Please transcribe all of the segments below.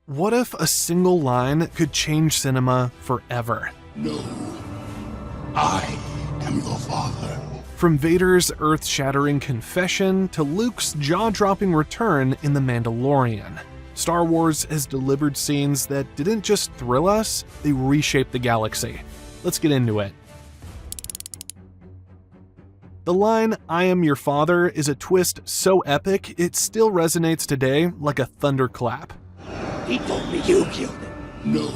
What if a single line could change cinema forever? No, I am your father. From Vader's earth-shattering confession to Luke's jaw-dropping return in The Mandalorian, Star Wars has delivered scenes that didn't just thrill us, they reshaped the galaxy. Let's get into it. The line, "I am your father," is a twist so epic, it still resonates today like a thunderclap. He told me you killed him. No,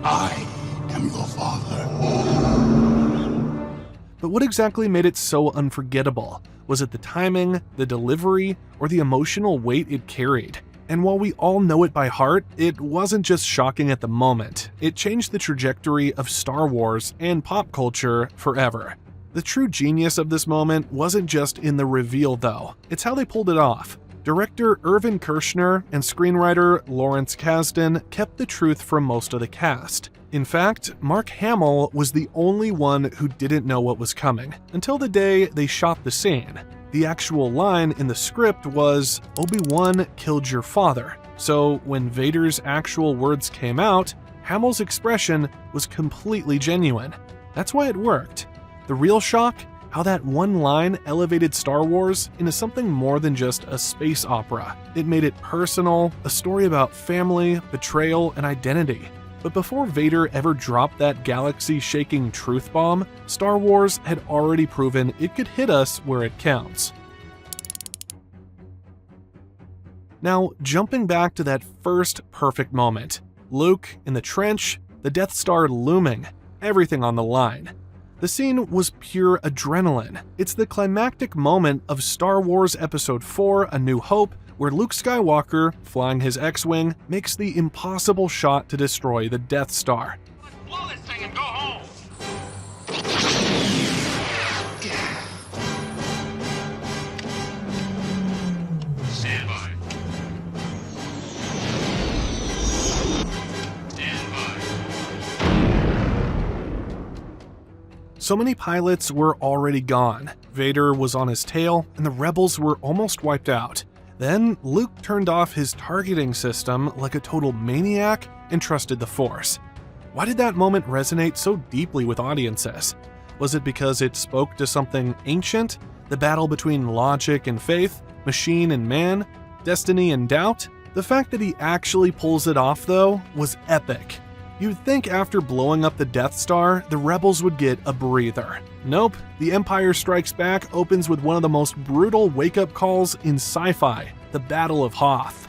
I am your father. But what exactly made it so unforgettable? Was it the timing, the delivery, or the emotional weight it carried? And while we all know it by heart, it wasn't just shocking at the moment. It changed the trajectory of Star Wars and pop culture forever. The true genius of this moment wasn't just in the reveal though, it's how they pulled it off. Director Irvin Kershner and screenwriter Lawrence Kasdan kept the truth from most of the cast. In fact, Mark Hamill was the only one who didn't know what was coming, until the day they shot the scene. The actual line in the script was, "Obi-Wan killed your father." So when Vader's actual words came out, Hamill's expression was completely genuine. That's why it worked. The real shock? How that one line elevated Star Wars into something more than just a space opera. It made it personal, a story about family, betrayal, and identity. But before Vader ever dropped that galaxy-shaking truth bomb, Star Wars had already proven it could hit us where it counts. Now, jumping back to that first perfect moment. Luke in the trench, the Death Star looming, everything on the line. The scene was pure adrenaline. It's the climactic moment of Star Wars Episode 4: A New Hope, where Luke Skywalker, flying his X-Wing, makes the impossible shot to destroy the Death Star. Let's blow this thing and go home! Stand by. Stand by. So many pilots were already gone. Vader was on his tail, and the rebels were almost wiped out. Then, Luke turned off his targeting system like a total maniac and trusted the Force. Why did that moment resonate so deeply with audiences? Was it because it spoke to something ancient? The battle between logic and faith, machine and man, destiny and doubt? The fact that he actually pulls it off, though, was epic. You'd think after blowing up the Death Star, the rebels would get a breather. Nope, The Empire Strikes Back opens with one of the most brutal wake-up calls in sci-fi, the Battle of Hoth.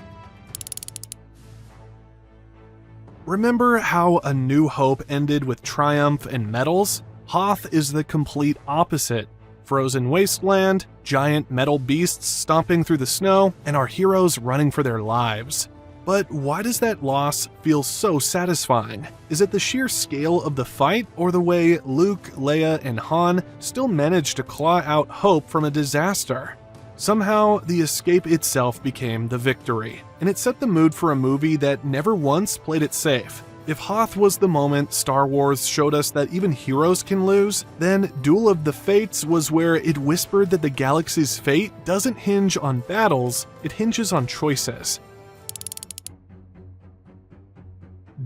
Remember how A New Hope ended with triumph and medals? Hoth is the complete opposite. Frozen wasteland, giant metal beasts stomping through the snow, and our heroes running for their lives. But why does that loss feel so satisfying? Is it the sheer scale of the fight, or the way Luke, Leia, and Han still managed to claw out hope from a disaster? Somehow, the escape itself became the victory, and it set the mood for a movie that never once played it safe. If Hoth was the moment Star Wars showed us that even heroes can lose, then Duel of the Fates was where it whispered that the galaxy's fate doesn't hinge on battles, it hinges on choices.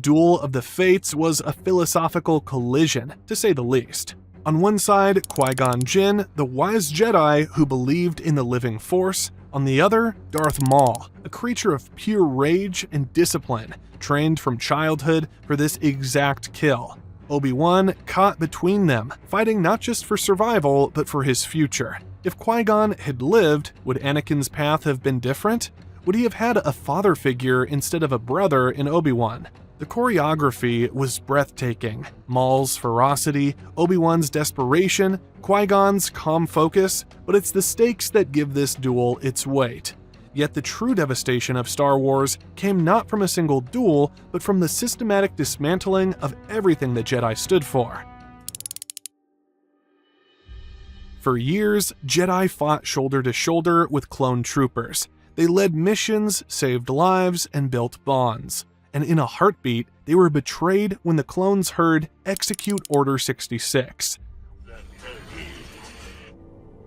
Duel of the Fates was a philosophical collision, to say the least. On one side, Qui-Gon Jinn, the wise Jedi who believed in the living Force. On the other, Darth Maul, a creature of pure rage and discipline, trained from childhood for this exact kill. Obi-Wan caught between them, fighting not just for survival, but for his future. If Qui-Gon had lived, would Anakin's path have been different? Would he have had a father figure instead of a brother in Obi-Wan? The choreography was breathtaking. Maul's ferocity, Obi-Wan's desperation, Qui-Gon's calm focus, but it's the stakes that give this duel its weight. Yet the true devastation of Star Wars came not from a single duel, but from the systematic dismantling of everything the Jedi stood for. For years, Jedi fought shoulder to shoulder with clone troopers. They led missions, saved lives, and built bonds. And in a heartbeat, they were betrayed when the clones heard "Execute Order 66."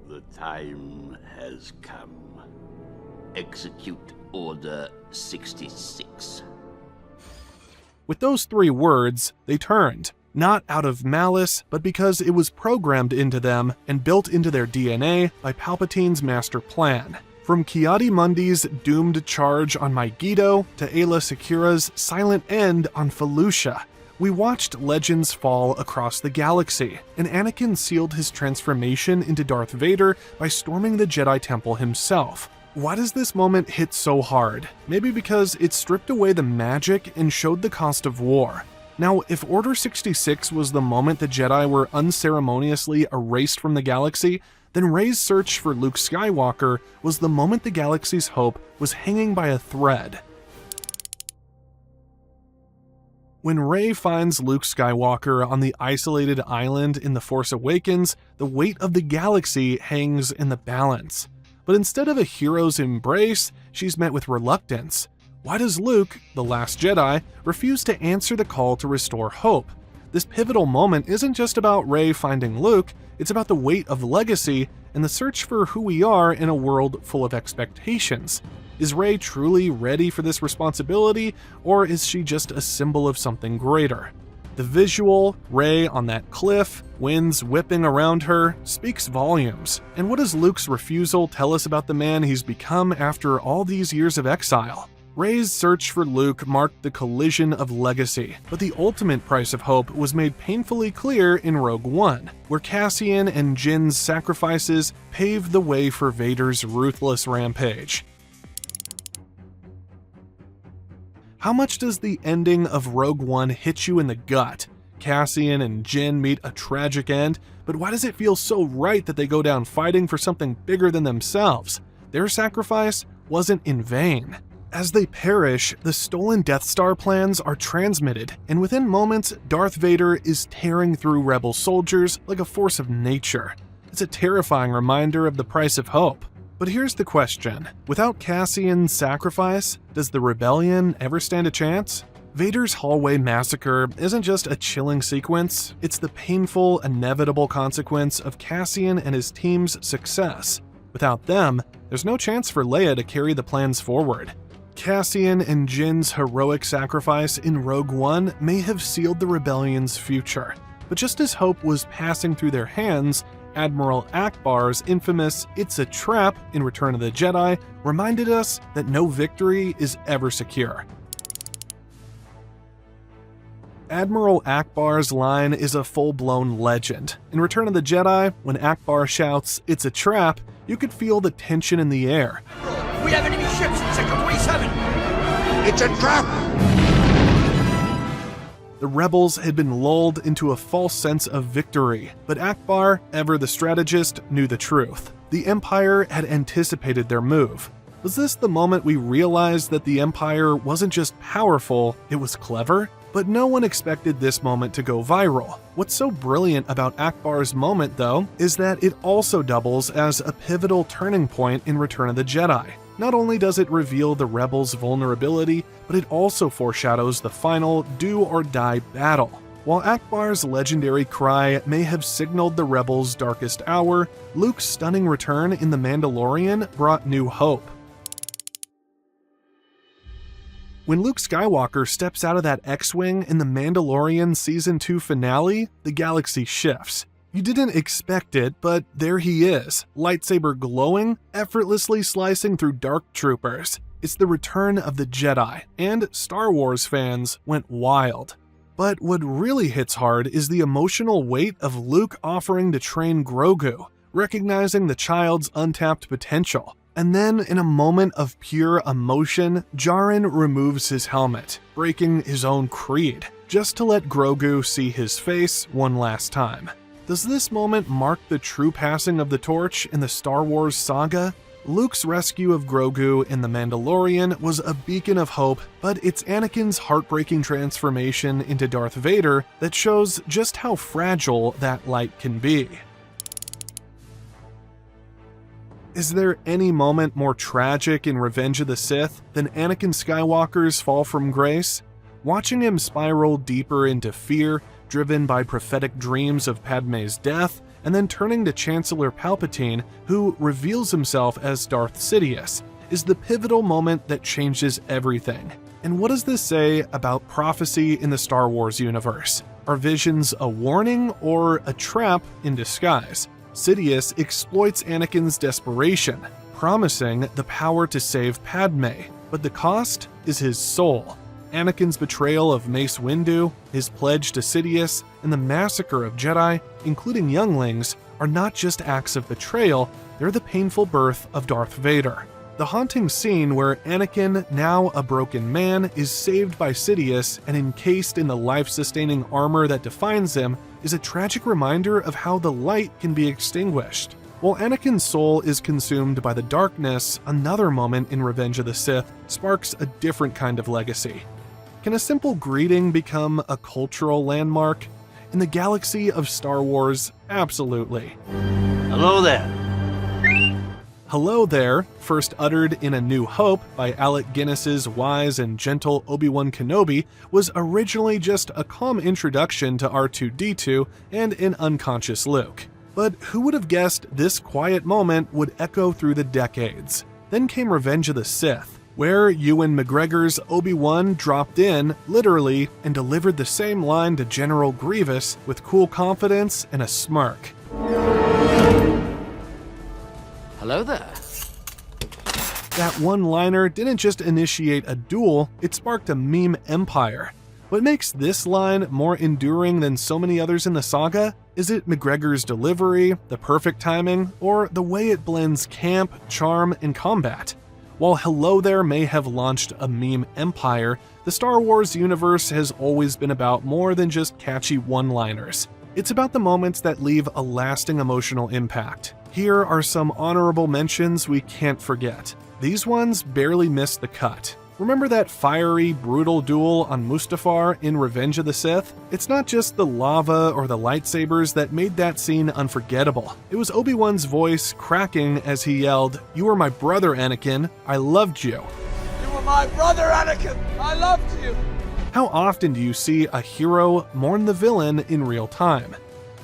The time has come. Execute Order 66. With those 3 words, they turned. Not out of malice, but because it was programmed into them and built into their DNA by Palpatine's master plan. From Ki-Adi-Mundi's doomed charge on Megiddo to Aayla Secura's silent end on Felucia, we watched legends fall across the galaxy, and Anakin sealed his transformation into Darth Vader by storming the Jedi Temple himself. Why does this moment hit so hard? Maybe because it stripped away the magic and showed the cost of war. Now, if Order 66 was the moment the Jedi were unceremoniously erased from the galaxy, then Rey's search for Luke Skywalker was the moment the galaxy's hope was hanging by a thread. When Rey finds Luke Skywalker on the isolated island in The Force Awakens, the weight of the galaxy hangs in the balance. But instead of a hero's embrace, she's met with reluctance. Why does Luke, the last Jedi, refuse to answer the call to restore hope? This pivotal moment isn't just about Rey finding Luke, it's about the weight of legacy and the search for who we are in a world full of expectations. Is Rey truly ready for this responsibility, or is she just a symbol of something greater? The visual, Rey on that cliff, winds whipping around her, speaks volumes. And what does Luke's refusal tell us about the man he's become after all these years of exile? Rey's search for Luke marked the collision of legacy, but the ultimate price of hope was made painfully clear in Rogue One, where Cassian and Jyn's sacrifices paved the way for Vader's ruthless rampage. How much does the ending of Rogue One hit you in the gut? Cassian and Jyn meet a tragic end, but why does it feel so right that they go down fighting for something bigger than themselves? Their sacrifice wasn't in vain. As they perish, the stolen Death Star plans are transmitted, and within moments, Darth Vader is tearing through rebel soldiers like a force of nature. It's a terrifying reminder of the price of hope. But here's the question. Without Cassian's sacrifice, does the rebellion ever stand a chance? Vader's hallway massacre isn't just a chilling sequence, it's the painful, inevitable consequence of Cassian and his team's success. Without them, there's no chance for Leia to carry the plans forward. Cassian and Jyn's heroic sacrifice in Rogue One may have sealed the rebellion's future. But just as hope was passing through their hands, Admiral Akbar's infamous "It's a trap" in Return of the Jedi reminded us that no victory is ever secure. Admiral Akbar's line is a full-blown legend. In Return of the Jedi, when Akbar shouts, "It's a trap," you could feel the tension in the air. We have enemy ships in Sector 27! It's a trap! The rebels had been lulled into a false sense of victory, but Akbar, ever the strategist, knew the truth. The Empire had anticipated their move. Was this the moment we realized that the Empire wasn't just powerful, it was clever? But no one expected this moment to go viral. What's so brilliant about Akbar's moment, though, is that it also doubles as a pivotal turning point in Return of the Jedi. Not only does it reveal the rebels' vulnerability, but it also foreshadows the final do-or-die battle. While Akbar's legendary cry may have signaled the rebels' darkest hour, Luke's stunning return in The Mandalorian brought new hope. When Luke Skywalker steps out of that X-Wing in The Mandalorian Season 2 finale, the galaxy shifts. You didn't expect it, but there he is, lightsaber glowing, effortlessly slicing through dark troopers. It's the return of the Jedi, and Star Wars fans went wild. But what really hits hard is the emotional weight of Luke offering to train Grogu, recognizing the child's untapped potential. And then, in a moment of pure emotion, Djarin removes his helmet, breaking his own creed, just to let Grogu see his face one last time. Does this moment mark the true passing of the torch in the Star Wars saga? Luke's rescue of Grogu in The Mandalorian was a beacon of hope, but it's Anakin's heartbreaking transformation into Darth Vader that shows just how fragile that light can be. Is there any moment more tragic in Revenge of the Sith than Anakin Skywalker's fall from grace? Watching him spiral deeper into fear, driven by prophetic dreams of Padme's death, and then turning to Chancellor Palpatine, who reveals himself as Darth Sidious, is the pivotal moment that changes everything. And what does this say about prophecy in the Star Wars universe? Are visions a warning or a trap in disguise? Sidious exploits Anakin's desperation, promising the power to save Padme, but the cost is his soul. Anakin's betrayal of Mace Windu, his pledge to Sidious, and the massacre of Jedi, including younglings, are not just acts of betrayal, they're the painful birth of Darth Vader. The haunting scene where Anakin, now a broken man, is saved by Sidious and encased in the life-sustaining armor that defines him is a tragic reminder of how the light can be extinguished. While Anakin's soul is consumed by the darkness, another moment in Revenge of the Sith sparks a different kind of legacy. Can a simple greeting become a cultural landmark? In the galaxy of Star Wars, absolutely. Hello there. Hello there, first uttered in A New Hope by Alec Guinness's wise and gentle Obi-Wan Kenobi, was originally just a calm introduction to R2-D2 and an unconscious Luke. But who would have guessed this quiet moment would echo through the decades? Then came Revenge of the Sith, where Ewan McGregor's Obi-Wan dropped in, literally, and delivered the same line to General Grievous with cool confidence and a smirk. Hello there. That one-liner didn't just initiate a duel, it sparked a meme empire. What makes this line more enduring than so many others in the saga? Is it McGregor's delivery, the perfect timing, or the way it blends camp, charm, and combat? While Hello There may have launched a meme empire, the Star Wars universe has always been about more than just catchy one-liners. It's about the moments that leave a lasting emotional impact. Here are some honorable mentions we can't forget. These ones barely missed the cut. Remember that fiery, brutal duel on Mustafar in Revenge of the Sith? It's not just the lava or the lightsabers that made that scene unforgettable. It was Obi-Wan's voice cracking as he yelled, "You were my brother, Anakin. I loved you." You were my brother, Anakin. I loved you. How often do you see a hero mourn the villain in real time?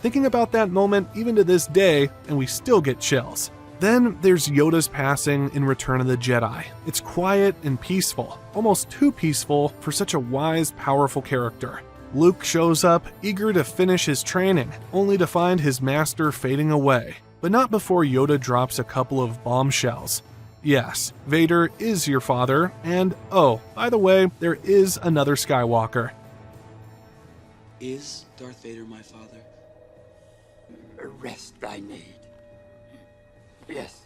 Thinking about that moment even to this day, and we still get chills. Then there's Yoda's passing in Return of the Jedi. It's quiet and peaceful, almost too peaceful for such a wise, powerful character. Luke shows up, eager to finish his training, only to find his master fading away. But not before Yoda drops a couple of bombshells. Yes, Vader is your father, and oh, by the way, there is another Skywalker. Is Darth Vader my father? Rest I need. Yes.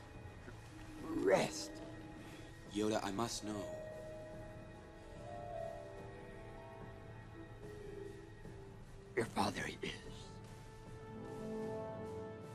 Rest. Yoda, I must know. Your father is.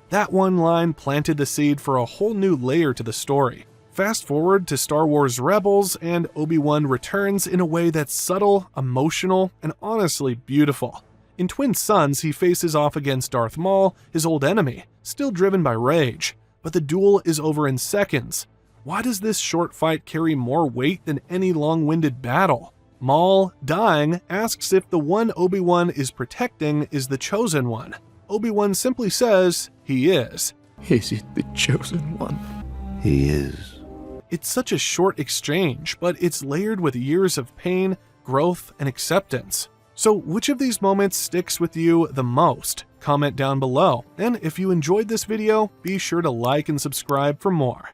That one line planted the seed for a whole new layer to the story. Fast forward to Star Wars Rebels, and Obi-Wan returns in a way that's subtle, emotional, and honestly beautiful. In Twin Sons, he faces off against Darth Maul, his old enemy, still driven by rage. But the duel is over in seconds. Why does this short fight carry more weight than any long-winded battle? Maul, dying, asks if the one Obi-Wan is protecting is the chosen one. Obi-Wan simply says, he is. Is it the chosen one? He is. It's such a short exchange, but it's layered with years of pain, growth, and acceptance. So which of these moments sticks with you the most? Comment down below. And if you enjoyed this video, be sure to like and subscribe for more.